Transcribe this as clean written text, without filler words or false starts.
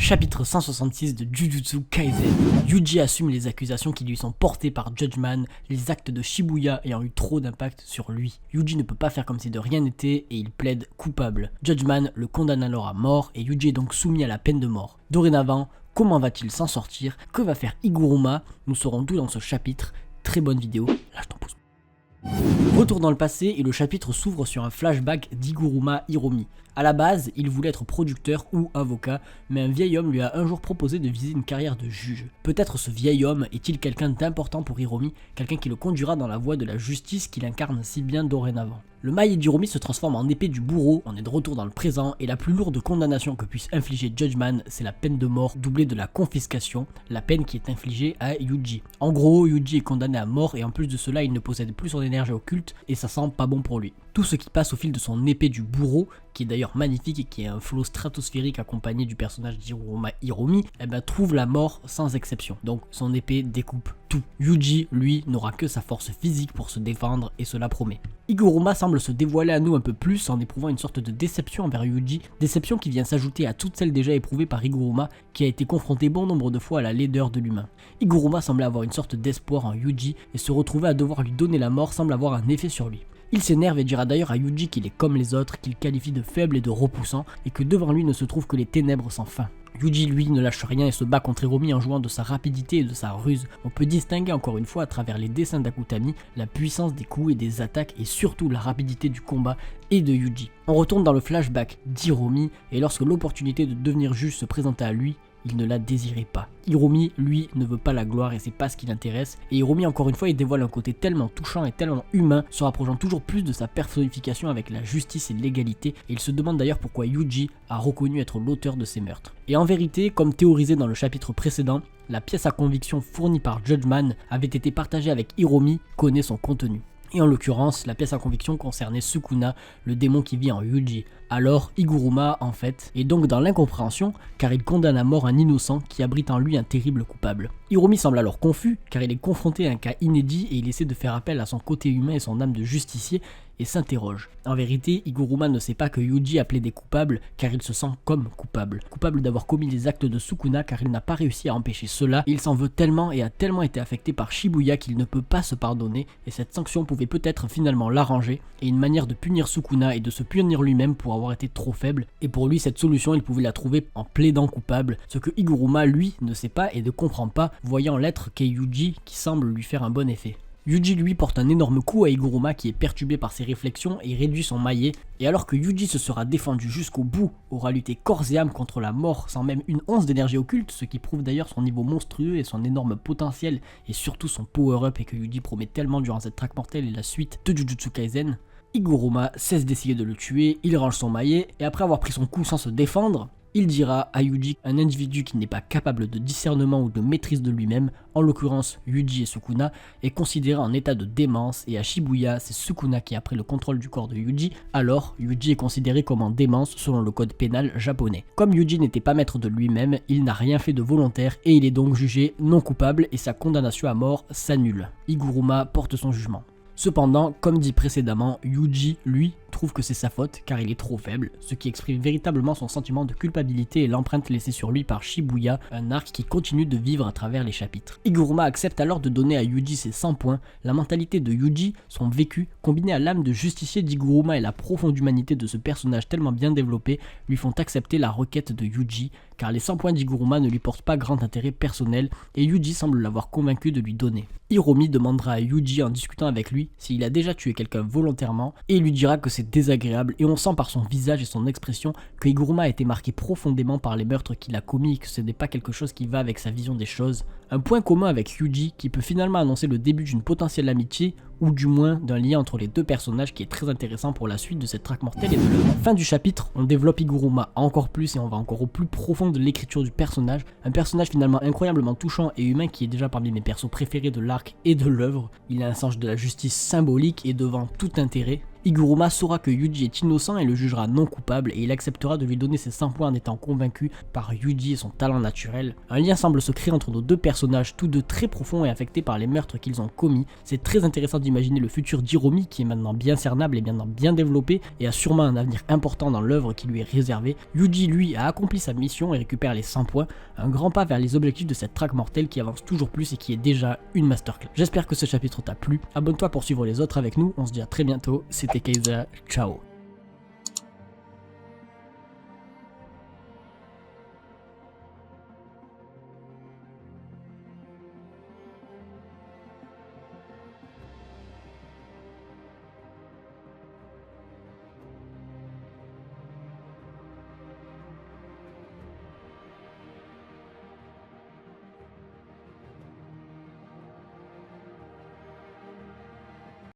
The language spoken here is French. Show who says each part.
Speaker 1: Chapitre 166 de Jujutsu Kaisen. Yuji assume les accusations qui lui sont portées par Judgment, les actes de Shibuya ayant eu trop d'impact sur lui. Yuji ne peut pas faire comme si de rien n'était et il plaide coupable. Judgment le condamne alors à mort et Yuji est donc soumis à la peine de mort. Dorénavant, comment va-t-il s'en sortir? Que va faire Higuruma? Nous saurons tout dans ce chapitre. Très bonne vidéo, lâche ton pouce. Retour dans le passé et le chapitre s'ouvre sur un flashback d'Higuruma Hiromi. A la base, il voulait être producteur ou avocat, mais un vieil homme lui a un jour proposé de viser une carrière de juge. Peut-être ce vieil homme est-il quelqu'un d'important pour Hiromi, quelqu'un qui le conduira dans la voie de la justice qu'il incarne si bien dorénavant. Le maillet d'Hiromi se transforme en épée du bourreau, on est de retour dans le présent, et la plus lourde condamnation que puisse infliger Judgment, c'est la peine de mort doublée de la confiscation, la peine qui est infligée à Yuji. En gros, Yuji est condamné à mort et en plus de cela, il ne possède plus son énergie occulte et ça sent pas bon pour lui. Tout ce qui passe au fil de son épée du bourreau, qui est d'ailleurs magnifique et qui est un flow stratosphérique accompagné du personnage d'Higuruma Hiromi, trouve la mort sans exception. Donc son épée découpe tout. Yuji, lui, n'aura que sa force physique pour se défendre et cela promet. Higuruma semble se dévoiler à nous un peu plus en éprouvant une sorte de déception envers Yuji, déception qui vient s'ajouter à toutes celles déjà éprouvées par Higuruma qui a été confronté bon nombre de fois à la laideur de l'humain. Higuruma semblait avoir une sorte d'espoir en Yuji et se retrouver à devoir lui donner la mort semble avoir un effet sur lui. Il s'énerve et dira d'ailleurs à Yuji qu'il est comme les autres, qu'il qualifie de faible et de repoussant, et que devant lui ne se trouvent que les ténèbres sans fin. Yuji lui ne lâche rien et se bat contre Hiromi en jouant de sa rapidité et de sa ruse. On peut distinguer encore une fois à travers les dessins d'Akutami la puissance des coups et des attaques et surtout la rapidité du combat et de Yuji. On retourne dans le flashback d'Hiromi et lorsque l'opportunité de devenir juge se présenta à lui, il ne la désirait pas. Hiromi, lui, ne veut pas la gloire et c'est pas ce qui l'intéresse. Et Hiromi, encore une fois, il dévoile un côté tellement touchant et tellement humain, se rapprochant toujours plus de sa personnification avec la justice et l'égalité. Et il se demande d'ailleurs pourquoi Yuji a reconnu être l'auteur de ces meurtres. Et en vérité, comme théorisé dans le chapitre précédent, la pièce à conviction fournie par Judgment avait été partagée avec Hiromi, connaît son contenu. Et en l'occurrence, la pièce à conviction concernait Sukuna, le démon qui vit en Yuji. Alors Higuruma, en fait, est donc dans l'incompréhension car il condamne à mort un innocent qui abrite en lui un terrible coupable. Hiromi semble alors confus car il est confronté à un cas inédit et il essaie de faire appel à son côté humain et son âme de justicier et s'interroge. En vérité, Higuruma ne sait pas que Yuji a plaidé coupable car il se sent comme coupable. Coupable d'avoir commis les actes de Sukuna car il n'a pas réussi à empêcher cela. Il s'en veut tellement et a tellement été affecté par Shibuya qu'il ne peut pas se pardonner et cette sanction pouvait peut-être finalement l'arranger et une manière de punir Sukuna et de se punir lui-même pour avoir été trop faible. Et pour lui, cette solution, il pouvait la trouver en plaidant coupable, ce que Higuruma, lui, ne sait pas et ne comprend pas, voyant l'être qu'est Yuji qui semble lui faire un bon effet. Yuji lui porte un énorme coup à Higuruma qui est perturbé par ses réflexions et réduit son maillet, et alors que Yuji se sera défendu jusqu'au bout, aura lutté corps et âme contre la mort sans même une once d'énergie occulte, ce qui prouve d'ailleurs son niveau monstrueux et son énorme potentiel, et surtout son power-up et que Yuji promet tellement durant cette traque mortelle et la suite de Jujutsu Kaisen, Higuruma cesse d'essayer de le tuer, il range son maillet, et après avoir pris son coup sans se défendre, il dira à Yuji qu'un individu qui n'est pas capable de discernement ou de maîtrise de lui-même, en l'occurrence Yuji et Sukuna, est considéré en état de démence et à Shibuya c'est Sukuna qui a pris le contrôle du corps de Yuji, alors Yuji est considéré comme en démence selon le code pénal japonais. Comme Yuji n'était pas maître de lui-même, il n'a rien fait de volontaire et il est donc jugé non coupable et sa condamnation à mort s'annule. Higuruma porte son jugement. Cependant, comme dit précédemment, Yuji, lui, trouve que c'est sa faute car il est trop faible, ce qui exprime véritablement son sentiment de culpabilité et l'empreinte laissée sur lui par Shibuya, un arc qui continue de vivre à travers les chapitres. Higuruma accepte alors de donner à Yuji ses 100 points, la mentalité de Yuji, son vécu, combiné à l'âme de justicier d'Higuruma et la profonde humanité de ce personnage tellement bien développé, lui font accepter la requête de Yuji, car les 100 points d'Higuruma ne lui portent pas grand intérêt personnel et Yuji semble l'avoir convaincu de lui donner. Hiromi demandera à Yuji en discutant avec lui s'il a déjà tué quelqu'un volontairement et il lui dira que c'est désagréable et on sent par son visage et son expression que Higuruma a été marqué profondément par les meurtres qu'il a commis et que ce n'est pas quelque chose qui va avec sa vision des choses. Un point commun avec Yuji qui peut finalement annoncer le début d'une potentielle amitié ou du moins d'un lien entre les deux personnages qui est très intéressant pour la suite de cette traque mortelle et de l'œuvre. Fin du chapitre, on développe Higuruma encore plus et on va encore au plus profond de l'écriture du personnage, un personnage finalement incroyablement touchant et humain qui est déjà parmi mes persos préférés de l'arc et de l'œuvre. Il a un sens de la justice symbolique et devant tout intérêt. Higuruma saura que Yuji est innocent et le jugera non coupable et il acceptera de lui donner ses 100 points en étant convaincu par Yuji et son talent naturel. Un lien semble se créer entre nos deux personnages, tous deux très profonds et affectés par les meurtres qu'ils ont commis. C'est très intéressant d'imaginer le futur d'Hiromi qui est maintenant bien cernable et maintenant bien développé et a sûrement un avenir important dans l'œuvre qui lui est réservée. Yuji lui a accompli sa mission et récupère les 100 points, un grand pas vers les objectifs de cette traque mortelle qui avance toujours plus et qui est déjà une masterclass. J'espère que ce chapitre t'a plu, abonne-toi pour suivre les autres avec nous, on se dit à très bientôt, c'était Kaiser, ciao.